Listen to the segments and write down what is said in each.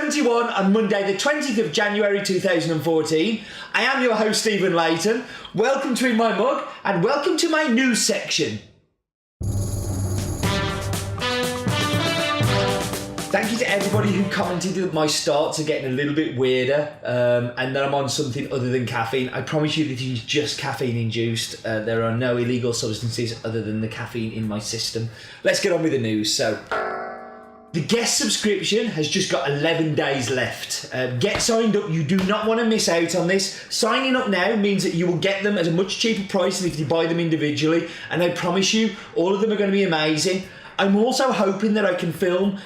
71 on Monday, the 20th of January 2014. I am your host, Stephen Layton. Welcome to In My Mug, and welcome to my news section. Thank you to everybody who commented that my starts are getting a little bit weirder and that I'm on something other than caffeine. I promise you that it is just caffeine induced. There are no illegal substances other than the caffeine in my system. Let's get on with the news. So, the guest subscription has just got 11 days left. Get signed up. You do not want to miss out on this. Signing up now means that you will get them at a much cheaper price than if you buy them individually. And I promise you, all of them are going to be amazing. I'm also hoping that I can film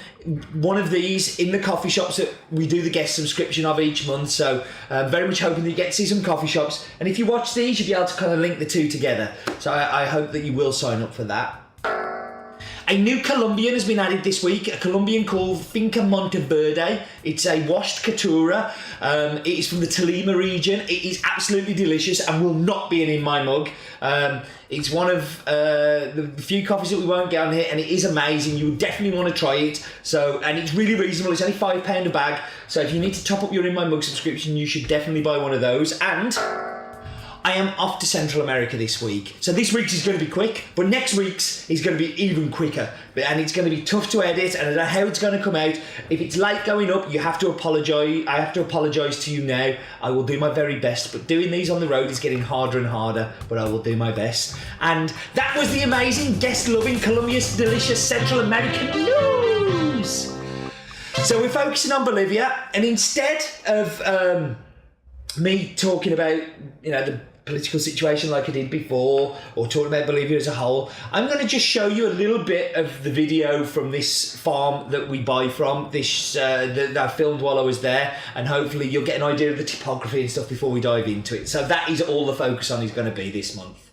one of these in the coffee shops that we do the guest subscription of each month. So very much hoping that you get to see some coffee shops. And if you watch these, you'll be able to kind of link the two together. So I hope that you will sign up for that. A new Colombian has been added this week, a Colombian called Finca Monteverde. It's a washed Caturra. It is from the Tolima region. It is absolutely delicious and will not be in my mug. It's one of the few coffees that we won't get on here, and it is amazing. You definitely want to try it. So, and it's really reasonable. It's only £5 a bag. So if you need to top up your In My Mug subscription, you should definitely buy one of those. And I am off to Central America this week. So this week's is going to be quick, but next week's is going to be even quicker. And it's going to be tough to edit, and I don't know how it's going to come out. If it's late going up, you have to apologise. I have to apologise to you now. I will do my very best, but doing these on the road is getting harder and harder, but I will do my best. And that was the amazing, guest-loving, Colombia's delicious Central American news. So we're focusing on Bolivia, and instead of me talking about, the political situation like I did before, or talking about Bolivia as a whole, I'm going to just show you a little bit of the video from this farm that we buy from, that I filmed while I was there, and hopefully you'll get an idea of the topography and stuff before we dive into it. So that is all the focus on is going to be this month.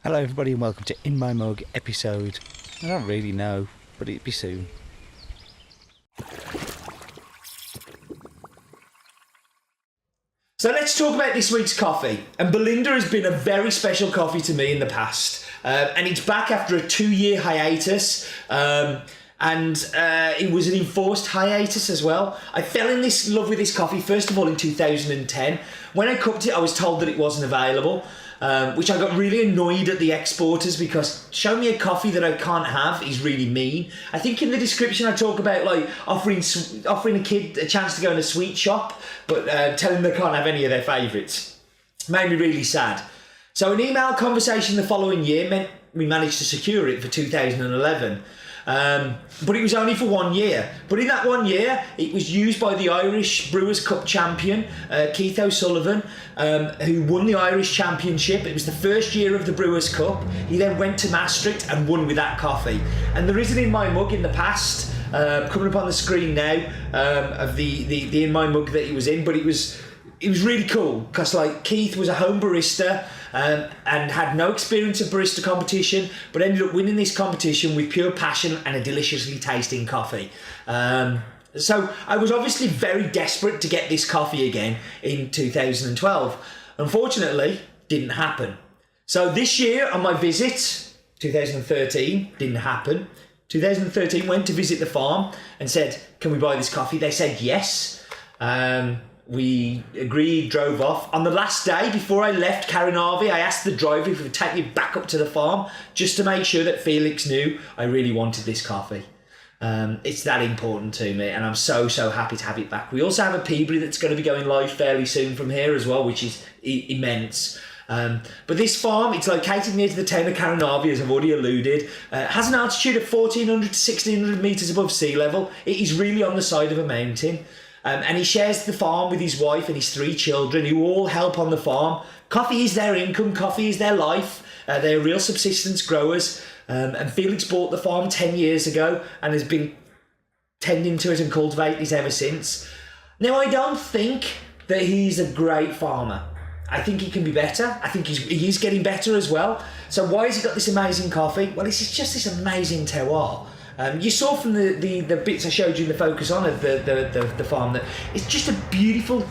Hello everybody and welcome to In My Mug episode, I don't really know, but it'll be soon. So let's talk about this week's coffee. And Bolinda has been a very special coffee to me in the past. And it's back after a 2-year hiatus. It was an enforced hiatus as well. I fell in love with this coffee, first of all, in 2010. When I cupped it, I was told that it wasn't available. Which I got really annoyed at the exporters, because show me a coffee that I can't have is really mean. I think in the description I talk about like offering a kid a chance to go in a sweet shop, but telling them they can't have any of their favourites. Made me really sad. So an email conversation the following year meant we managed to secure it for 2011. But it was only for 1 year. But in that 1 year, it was used by the Irish Brewers Cup champion, Keith O'Sullivan, who won the Irish Championship. It was the first year of the Brewers Cup. He then went to Maastricht and won with that coffee. And there is an In My Mug in the past, coming up on the screen now, of the In My Mug that he was in. But it was really cool, because Keith was a home barista and had no experience of barista competition, but ended up winning this competition with pure passion and a deliciously tasting coffee. So I was obviously very desperate to get this coffee again in 2012. Unfortunately, didn't happen. So this year on my visit, 2013, didn't happen. 2013 went to visit the farm and said, can we buy this coffee? They said yes. We agreed, drove off. On the last day, before I left Carinavi, I asked the driver if he would take me back up to the farm just to make sure that Felix knew I really wanted this coffee. It's that important to me, and I'm so happy to have it back. We also have a Peebly that's going to be going live fairly soon from here as well, which is immense. But this farm, it's located near to the town of Caranavi, as I've already alluded. Has an altitude of 1,400 to 1,600 metres above sea level. It is really on the side of a mountain. And he shares the farm with his wife and his 3 children, who all help on the farm. Coffee is their income, coffee is their life. They're real subsistence growers. And Felix bought the farm 10 years ago and has been tending to it and cultivating it ever since. Now, I don't think that he's a great farmer. I think he can be better. I think he is getting better as well. So why has he got this amazing coffee? Well, it's just this amazing terroir. You saw from the bits I showed you in the focus on of the farm that it's just a beautiful,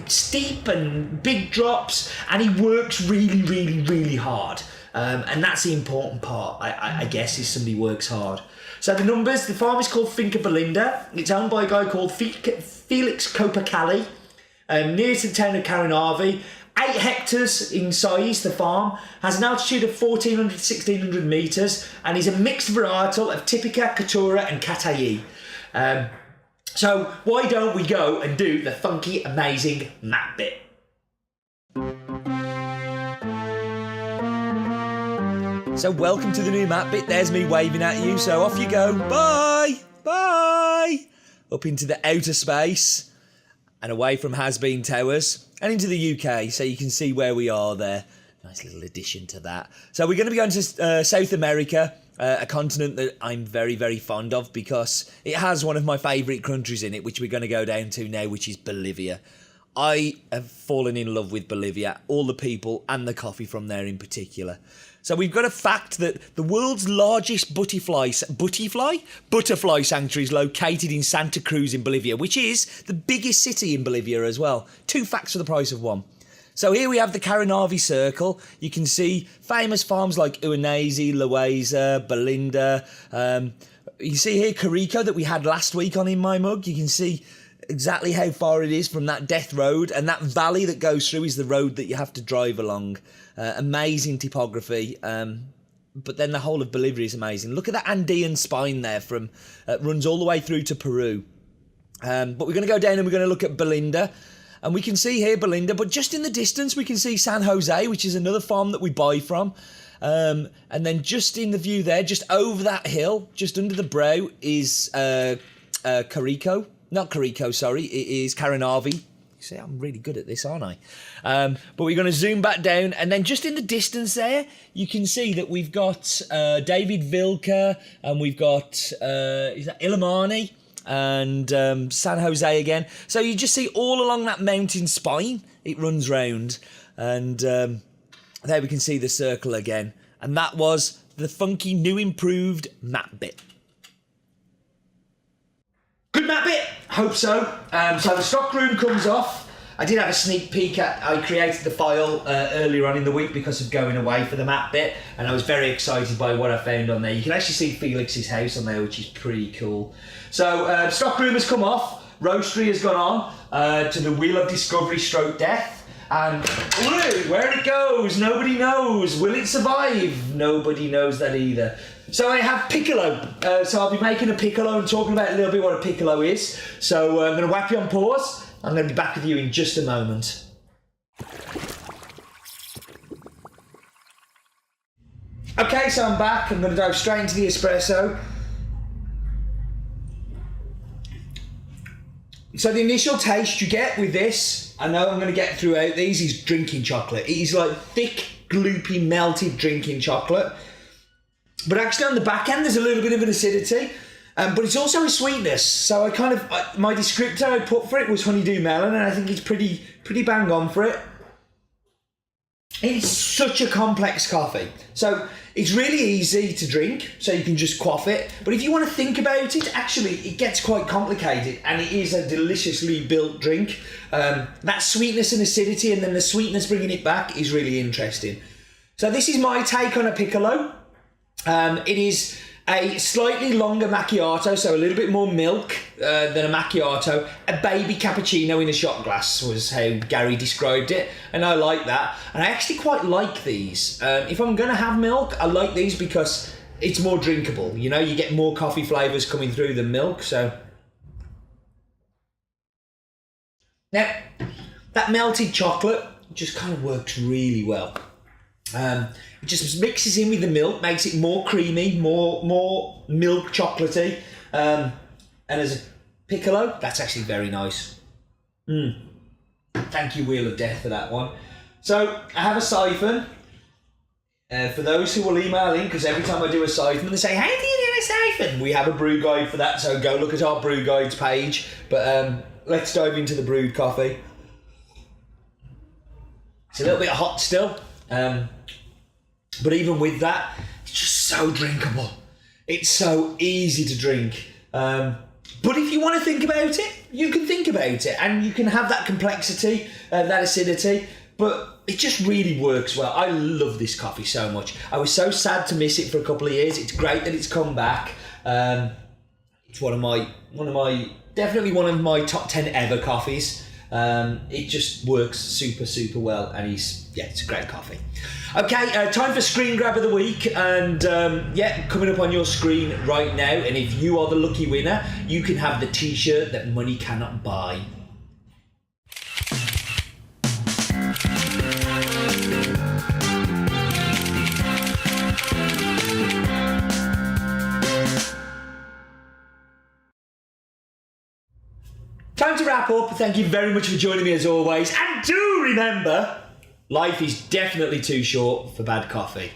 steep and big drops, and he works really, really, really hard. And that's the important part, I guess, is somebody works hard. So the numbers, the farm is called Finca Bolinda. It's owned by a guy called Felix Copacali, near to the town of Caranavi. 8 hectares in size, the farm, has an altitude of 1,400 to 1,600 metres, and is a mixed varietal of Typica, Caturra and Catayi. So why don't we go and do the funky, amazing map bit? So welcome to the new map bit. There's me waving at you, so off you go. Bye! Bye! Up into the outer space and away from has-been towers and into the UK, so you can see where we are there. Nice little addition to that. So we're going to be going to South America, a continent that I'm very, very fond of because it has one of my favourite countries in it, which we're going to go down to now, which is Bolivia. I have fallen in love with Bolivia, all the people and the coffee from there in particular. So we've got a fact that the world's largest butterfly sanctuary is located in Santa Cruz in Bolivia, which is the biggest city in Bolivia as well. 2 facts for the price of 1. So here we have the Caranavi Circle. You can see famous farms like Uinese, Loaiza, Bolinda. You see here Carico that we had last week on In My Mug. You can see exactly how far it is from that death road, and that valley that goes through is the road that you have to drive along. Amazing topography, but then the whole of Bolivia is amazing. Look at that Andean spine there from runs all the way through to Peru. But we're going to go down and we're going to look at Bolinda, and we can see here Bolinda, but just in the distance we can see San Jose, which is another farm that we buy from. And then just in the view there, just over that hill, just under the brow, is Carico. Not Carico, sorry, it is Caranavi. See, I'm really good at this, aren't I? But we're going to zoom back down, and then just in the distance there, you can see that we've got David Vilca, and we've got is that Illimani, and San Jose again. So you just see all along that mountain spine, it runs round, and there we can see the circle again. And that was the funky, new, improved map bit. Good map bit? Hope so. So the stock room comes off. I did have a sneak peek I created the file earlier on in the week because of going away for the map bit, and I was very excited by what I found on there. You can actually see Felix's house on there, which is pretty cool. So stock room has come off. Roastery has gone on to the Wheel of Discovery / Death. And where it goes, nobody knows. Will it survive? Nobody knows that either. So I have piccolo. So I'll be making a piccolo and talking about a little bit what a piccolo is. So I'm going to whack you on pause. I'm going to be back with you in just a moment. Okay, so I'm back. I'm going to dive straight into the espresso. So the initial taste you get with this, I know I'm going to get throughout these, is drinking chocolate. It is like thick, gloopy, melted drinking chocolate. But actually on the back end, there's a little bit of an acidity. But it's also a sweetness. So my descriptor I put for it was honeydew melon, and I think it's pretty bang on for it. It's such a complex coffee. So it's really easy to drink, so you can just quaff it. But if you want to think about it, actually, it gets quite complicated, and it is a deliciously built drink. That sweetness and acidity, and then the sweetness bringing it back, is really interesting. So this is my take on a piccolo. It is a slightly longer macchiato, so a little bit more milk than a macchiato. A baby cappuccino in a shot glass was how Gary described it, and I like that. And I actually quite like these. If I'm going to have milk, I like these because it's more drinkable. You know, you get more coffee flavours coming through than milk. So now, that melted chocolate just kind of works really well. It just mixes in with the milk, makes it more creamy, more milk chocolatey. And as a piccolo, that's actually very nice. Thank you, Wheel of Death, for that one. So I have a siphon. For those who will email in, because every time I do a siphon, they say, how do you do a siphon? We have a brew guide for that, so go look at our brew guides page. But let's dive into the brewed coffee. It's a little bit hot still. But even with that, it's just so drinkable. It's so easy to drink. But if you want to think about it, you can think about it, and you can have that complexity, that acidity, but it just really works well. I love this coffee so much. I was so sad to miss it for a couple of years. It's great that it's come back. It's definitely one of my top 10 ever coffees. It just works super well, and it's a great coffee. Okay, time for screen grab of the week, and coming up on your screen right now, and if you are the lucky winner, you can have the t-shirt that money cannot buy. Time to wrap up. Thank you very much for joining me as always. And do remember, life is definitely too short for bad coffee.